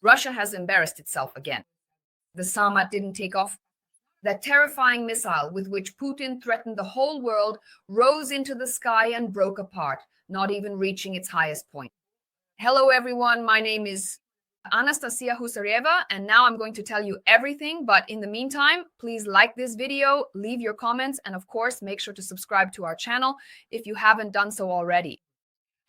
Russia has embarrassed itself again. The Sarmat didn't take off. That terrifying missile with which Putin threatened the whole world rose into the sky and broke apart, not even reaching its highest point. Hello, everyone. My name is Anastasia Gusareva, and now I'm going to tell you everything. But in the meantime, please like this video, leave your comments, and of course, make sure to subscribe to our channel if you haven't done so already.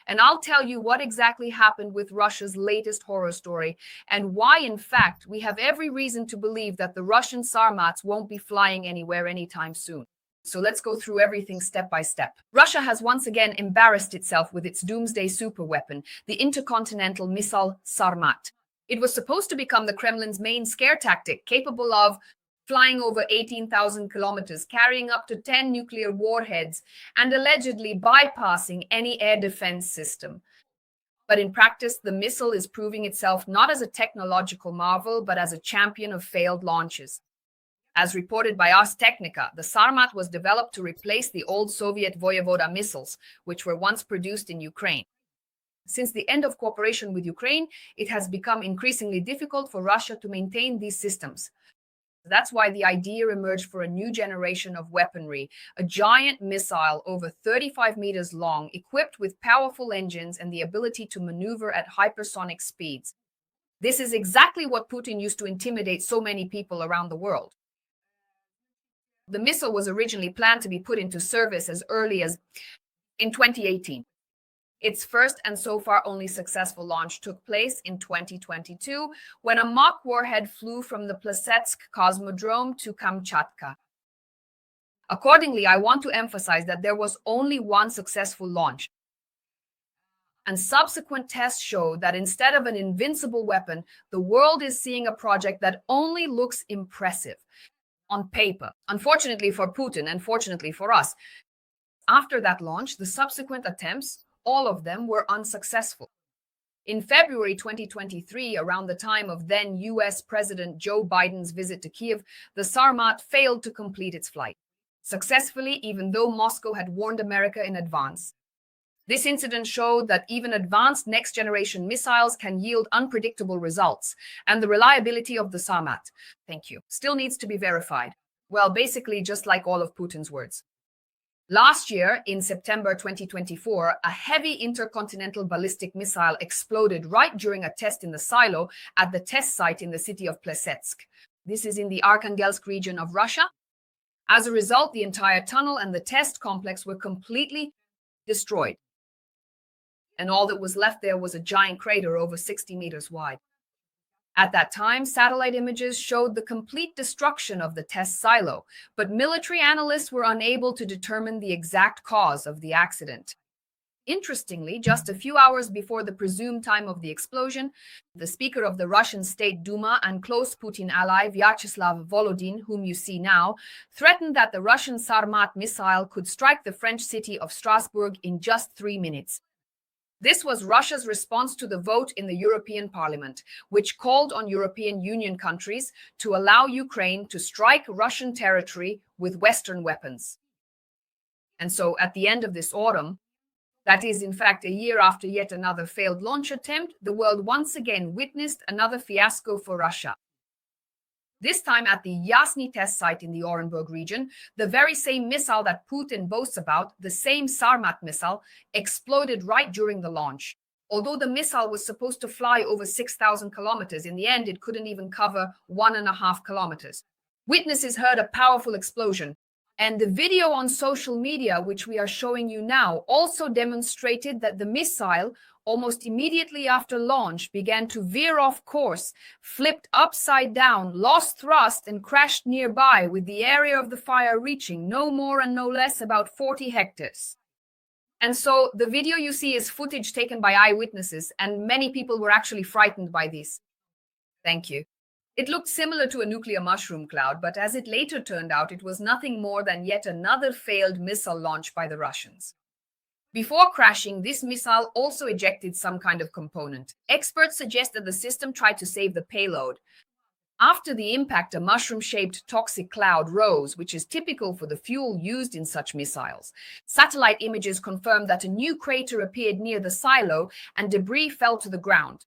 And I'll tell you what exactly happened with Russia's latest horror story and why, in fact, we have every reason to believe that the Russian Sarmats won't be flying anywhere anytime soon. So let's go through everything step by step. Russia has once again embarrassed itself with its doomsday superweapon, the intercontinental missile Sarmat. It was supposed to become the Kremlin's main scare tactic, capable of flying over 18,000 kilometers, carrying up to 10 nuclear warheads, and allegedly bypassing any air defense system. But in practice, the missile is proving itself not as a technological marvel, but as a champion of failed launches. As reported by Ars Technica, the Sarmat was developed to replace the old Soviet Voyevoda missiles, which were once produced in Ukraine. Since the end of cooperation with Ukraine, it has become increasingly difficult for Russia to maintain these systems. That's why the idea emerged for a new generation of weaponry, a giant missile over 35 meters long, equipped with powerful engines and the ability to maneuver at hypersonic speeds. This is exactly what Putin used to intimidate so many people around the world. The missile was originally planned to be put into service as early as in 2018. Its first and so far only successful launch took place in 2022 when a mock warhead flew from the Plesetsk cosmodrome to Kamchatka. Accordingly, I want to emphasize that there was only one successful launch. And subsequent tests show that instead of an invincible weapon, the world is seeing a project that only looks impressive on paper. Unfortunately for Putin and fortunately for us, after that launch, the subsequent attempts, all of them, were unsuccessful. In February 2023, around the time of then US President Joe Biden's visit to Kiev, the Sarmat failed to complete its flight successfully, even though Moscow had warned America in advance. This incident showed that even advanced next-generation missiles can yield unpredictable results, and the reliability of the Sarmat, still needs to be verified. Well, basically just like all of Putin's words. Last year, in September 2024, a heavy intercontinental ballistic missile exploded right during a test in the silo at the test site in the city of Plesetsk. This is in the Arkhangelsk region of Russia. As a result, the entire tunnel and the test complex were completely destroyed. And all that was left there was a giant crater over 60 meters wide. At that time, satellite images showed the complete destruction of the test silo, but military analysts were unable to determine the exact cause of the accident. Interestingly, just a few hours before the presumed time of the explosion, the Speaker of the Russian State Duma and close Putin ally Vyacheslav Volodin, whom you see now, threatened that the Russian Sarmat missile could strike the French city of Strasbourg in just 3 minutes. This was Russia's response to the vote in the European Parliament, which called on European Union countries to allow Ukraine to strike Russian territory with Western weapons. And so at the end of this autumn, that is in fact a year after yet another failed launch attempt, the world once again witnessed another fiasco for Russia. This time at the Yasny test site in the Orenburg region, the very same missile that Putin boasts about, the same Sarmat missile, exploded right during the launch. Although the missile was supposed to fly over 6,000 kilometers, in the end it couldn't even cover 1.5 kilometers. Witnesses heard a powerful explosion, and the video on social media, which we are showing you now, also demonstrated that the missile, almost immediately after launch, began to veer off course, flipped upside down, lost thrust, and crashed nearby, with the area of the fire reaching no more and no less about 40 hectares. And so the video you see is footage taken by eyewitnesses, and many people were actually frightened by this. Thank you. It looked similar to a nuclear mushroom cloud, but as it later turned out, it was nothing more than yet another failed missile launch by the Russians. Before crashing, this missile also ejected some kind of component. Experts suggest that the system tried to save the payload. After the impact, a mushroom-shaped toxic cloud rose, which is typical for the fuel used in such missiles. Satellite images confirmed that a new crater appeared near the silo and debris fell to the ground.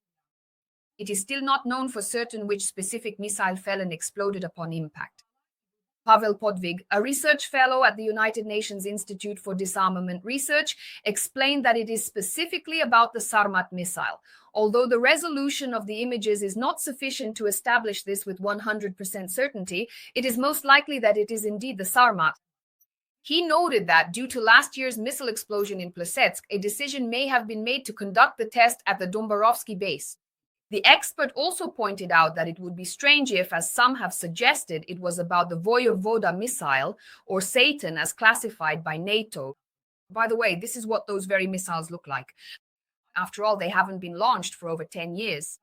It is still not known for certain which specific missile fell and exploded upon impact. Pavel Podvig, a research fellow at the United Nations Institute for Disarmament Research, explained that it is specifically about the Sarmat missile. Although the resolution of the images is not sufficient to establish this with 100% certainty, it is most likely that it is indeed the Sarmat. He noted that due to last year's missile explosion in Plesetsk, a decision may have been made to conduct the test at the Dombarovsky base. The expert also pointed out that it would be strange if, as some have suggested, it was about the Voyevoda missile, or Satan as classified by NATO. By the way, this is what those very missiles look like. After all, they haven't been launched for over 10 years.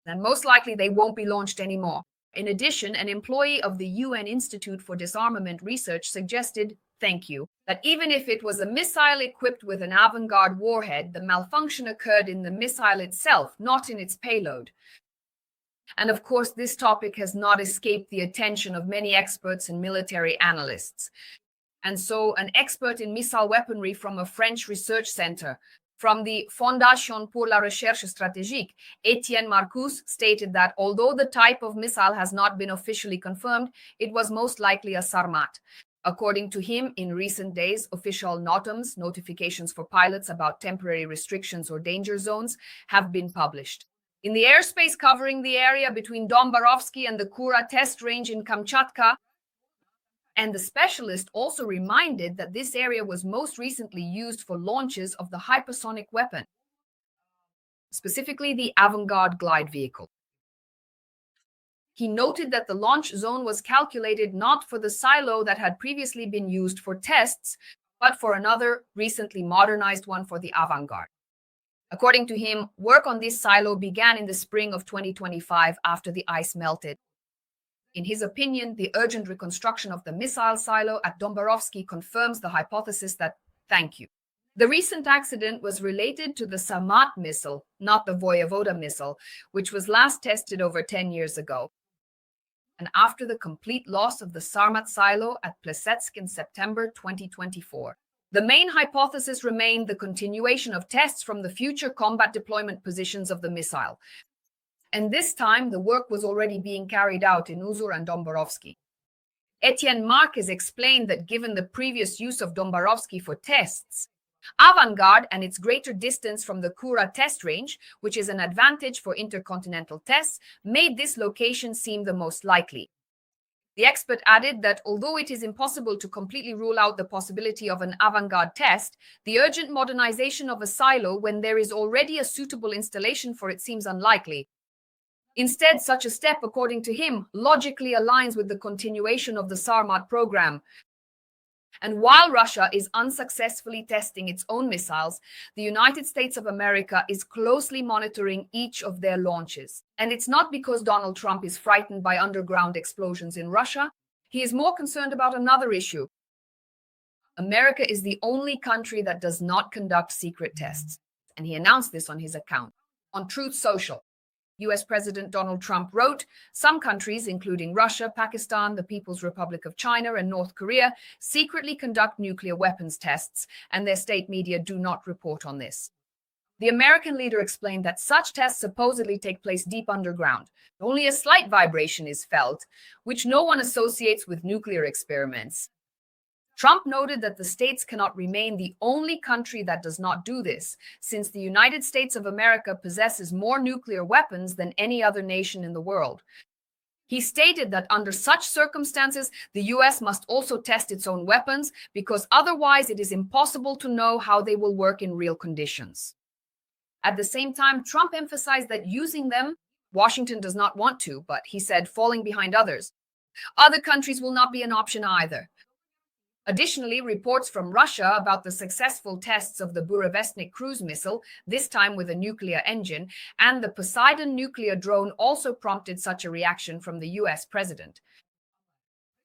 And most likely they won't be launched anymore. In addition, an employee of the UN Institute for Disarmament Research suggested, thank you, that even if it was a missile equipped with an avant-garde warhead, the malfunction occurred in the missile itself, not in its payload. And of course, this topic has not escaped the attention of many experts and military analysts. And so an expert in missile weaponry from a French research center, from the Fondation pour la Recherche Stratégique, Etienne Marcus, stated that although the type of missile has not been officially confirmed, it was most likely a Sarmat. According to him, in recent days, official NOTAMs, notifications for pilots about temporary restrictions or danger zones, have been published. In the airspace covering the area between Dombarovsky and the Kura test range in Kamchatka, and the specialist also reminded that this area was most recently used for launches of the hypersonic weapon, specifically the avant-garde glide vehicle. He noted that the launch zone was calculated not for the silo that had previously been used for tests, but for another, recently modernized one for the avant-garde. According to him, work on this silo began in the spring of 2025 after the ice melted. In his opinion, the urgent reconstruction of the missile silo at Dombarovsky confirms the hypothesis that, thank you. The recent accident was related to the Sarmat missile, not the Voyevoda missile, which was last tested over 10 years ago. And after the complete loss of the Sarmat silo at Plesetsk in September 2024. The main hypothesis remained the continuation of tests from the future combat deployment positions of the missile. And this time, the work was already being carried out in Uzur and Dombarovsky. Etienne Marquez explained that given the previous use of Dombarovsky for tests, avant-garde and its greater distance from the Kura test range, which is an advantage for intercontinental tests, made this location seem the most likely. The expert added that although it is impossible to completely rule out the possibility of an avant-garde test, the urgent modernization of a silo when there is already a suitable installation for it seems unlikely. Instead, such a step, according to him, logically aligns with the continuation of the Sarmat program. And while Russia is unsuccessfully testing its own missiles, the United States of America is closely monitoring each of their launches. And it's not because Donald Trump is frightened by underground explosions in Russia. He is more concerned about another issue. America is the only country that does not conduct secret tests. And he announced this on his account. On Truth Social, US President Donald Trump wrote, some countries, including Russia, Pakistan, the People's Republic of China, and North Korea, secretly conduct nuclear weapons tests, and their state media do not report on this. The American leader explained that such tests supposedly take place deep underground. Only a slight vibration is felt, which no one associates with nuclear experiments. Trump noted that the states cannot remain the only country that does not do this, since the United States of America possesses more nuclear weapons than any other nation in the world. He stated that under such circumstances, the US must also test its own weapons, because otherwise it is impossible to know how they will work in real conditions. At the same time, Trump emphasized that using them, Washington does not want to, but he said falling behind others. Other countries will not be an option either. Additionally, reports from Russia about the successful tests of the Burevestnik cruise missile, this time with a nuclear engine, and the Poseidon nuclear drone also prompted such a reaction from the US president.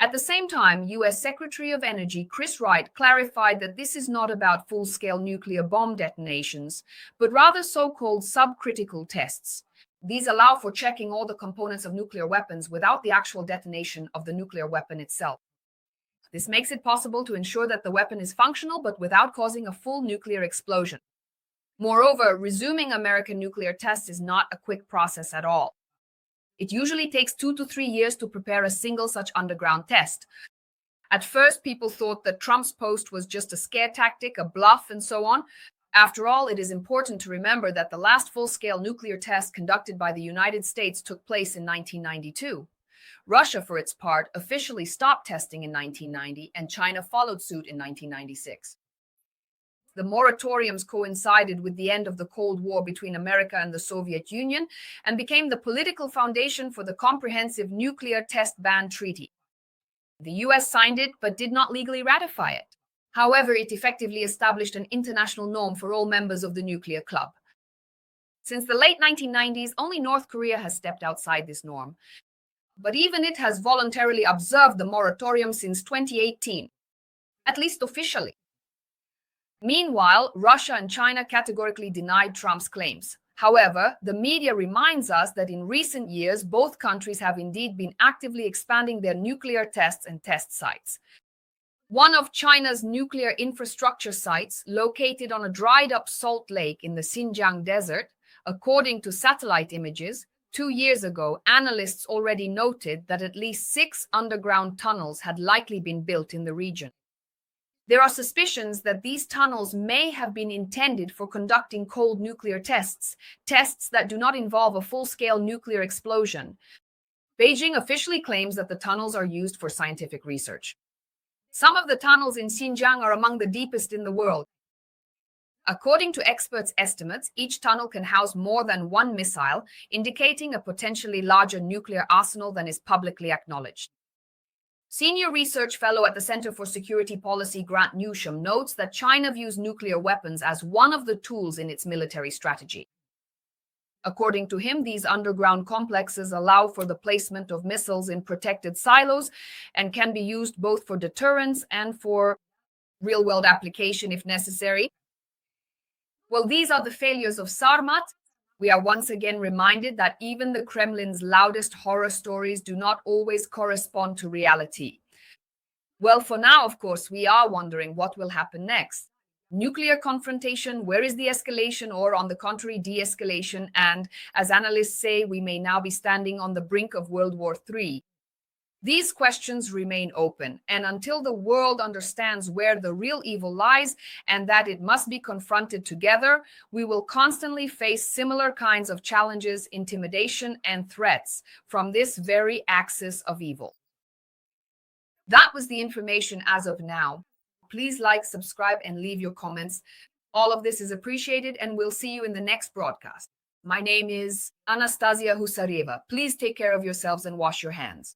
At the same time, US Secretary of Energy Chris Wright clarified that this is not about full-scale nuclear bomb detonations, but rather so-called subcritical tests. These allow for checking all the components of nuclear weapons without the actual detonation of the nuclear weapon itself. This makes it possible to ensure that the weapon is functional but without causing a full nuclear explosion. Moreover, resuming American nuclear tests is not a quick process at all. It usually takes 2 to 3 years to prepare a single such underground test. At first, people thought that Trump's post was just a scare tactic, a bluff, and so on. After all, it is important to remember that the last full-scale nuclear test conducted by the United States took place in 1992. Russia, for its part, officially stopped testing in 1990, and China followed suit in 1996. The moratoriums coincided with the end of the Cold War between America and the Soviet Union and became the political foundation for the Comprehensive Nuclear Test Ban Treaty. The US signed it but did not legally ratify it. However, it effectively established an international norm for all members of the nuclear club. Since the late 1990s, only North Korea has stepped outside this norm. But even it has voluntarily observed the moratorium since 2018, at least officially. Meanwhile, Russia and China categorically denied Trump's claims. However, the media reminds us that in recent years, both countries have indeed been actively expanding their nuclear tests and test sites. One of China's nuclear infrastructure sites, located on a dried-up salt lake in the Xinjiang desert, according to satellite images, 2 years ago, analysts already noted that at least 6 underground tunnels had likely been built in the region. There are suspicions that these tunnels may have been intended for conducting cold nuclear tests, tests that do not involve a full-scale nuclear explosion. Beijing officially claims that the tunnels are used for scientific research. Some of the tunnels in Xinjiang are among the deepest in the world. According to experts' estimates, each tunnel can house more than 1 missile, indicating a potentially larger nuclear arsenal than is publicly acknowledged. Senior research fellow at the Center for Security Policy, Grant Newsham, notes that China views nuclear weapons as one of the tools in its military strategy. According to him, these underground complexes allow for the placement of missiles in protected silos and can be used both for deterrence and for real-world application if necessary. Well, these are the failures of Sarmat. We are once again reminded that even the Kremlin's loudest horror stories do not always correspond to reality. Well, for now, of course, we are wondering what will happen next. Nuclear confrontation, where is the escalation, or on the contrary, de-escalation? And as analysts say, we may now be standing on the brink of World War III. These questions remain open, and until the world understands where the real evil lies and that it must be confronted together, we will constantly face similar kinds of challenges, intimidation, and threats from this very axis of evil. That was the information as of now. Please like, subscribe, and leave your comments. All of this is appreciated, and we'll see you in the next broadcast. My name is Anastasia Gusareva. Please take care of yourselves and wash your hands.